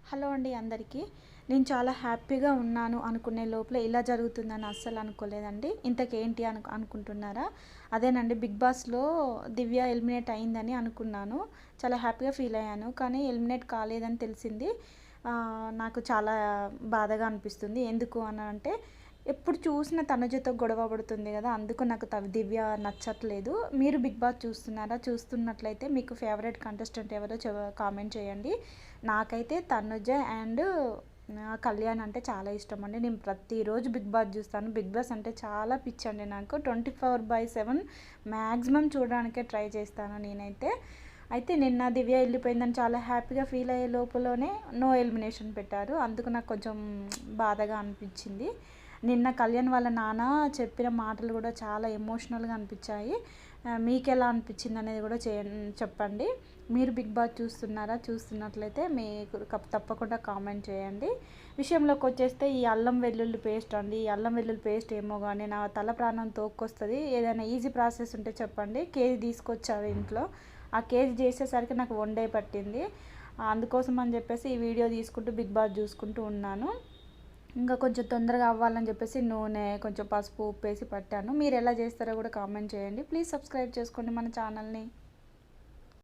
Hello అండి అందరికీ. నేను చాలా హ్యాపీగా ఉన్నాను అనుకునే లోపల ఇలా జరుగుతుందని అస్సలు అనుకోలేదండి. ఇంతకేంటి అనుకుంటున్నారా? అదేనండి, బిగ్ బాస్‌లో దివ్య ఎలిమినేట్ అయిందని అనుకున్నాను. చాలా హ్యాపీగా ఫీల్ అయ్యాను. కానీ ఎలిమినేట్ కాలేదని తెలిసింది. నాకు చాలా బాధగా అనిపిస్తుంది. ఎందుకు అంటే ఎప్పుడు చూసినా తనుజతో గొడవ పడుతుంది కదా, అందుకు నాకు దివ్య నచ్చట్లేదు. మీరు బిగ్ బాస్ చూస్తున్నారా? చూస్తున్నట్లయితే మీకు ఫేవరెట్ కంటెస్టెంట్ ఎవరో కామెంట్ చేయండి. నాకైతే తనుజ అండ్ కళ్యాణ్ అంటే చాలా ఇష్టం అండి. నేను ప్రతిరోజు బిగ్ బాస్ చూస్తాను. బిగ్ బాస్ అంటే చాలా పిచ్చి అండి నాకు. 24/7 మ్యాక్సిమం చూడడానికే ట్రై చేస్తాను నేనైతే. అయితే నిన్న దివ్య వెళ్ళిపోయిందని చాలా హ్యాపీగా ఫీల్ అయ్యే లోపలనే నో ఎలిమినేషన్ పెట్టారు. అందుకు నాకు కొంచెం బాధగా అనిపించింది. నిన్న కళ్యాణ్ వాళ్ళ నాన్న చెప్పిన మాటలు కూడా చాలా ఎమోషనల్గా అనిపించాయి. మీకు ఎలా అనిపించింది అనేది కూడా చెప్పండి. మీరు బిగ్ బాస్ చూస్తున్నారా? చూస్తున్నట్లయితే మీకు తప్పకుండా కామెంట్ చేయండి. విషయంలోకి వచ్చేస్తే ఈ అల్లం వెల్లుల్లి పేస్ట్ అండి. ఈ అల్లం వెల్లుల్లి పేస్ట్ ఏమో కానీ నా తల ప్రాణం తోక్కొస్తుంది. ఏదైనా ఈజీ ప్రాసెస్ ఉంటే చెప్పండి. కేజీ తీసుకొచ్చారు ఇంట్లో. ఆ కేజీ చేసేసరికి నాకు 1 డే పట్టింది. అందుకోసం అని చెప్పేసి ఈ వీడియో తీసుకుంటూ బిగ్ బాస్ చూసుకుంటూ ఉన్నాను. ఇంకా కొంచెం తొందరగా అవ్వాలని చెప్పేసి నూనె, కొంచెం పసుపు, ఉప్పు వేసి పట్టాను. మీరు ఎలా చేస్తారో కూడా కామెంట్ చేయండి. ప్లీజ్ సబ్స్క్రైబ్ చేసుకోండి మన ఛానల్ని.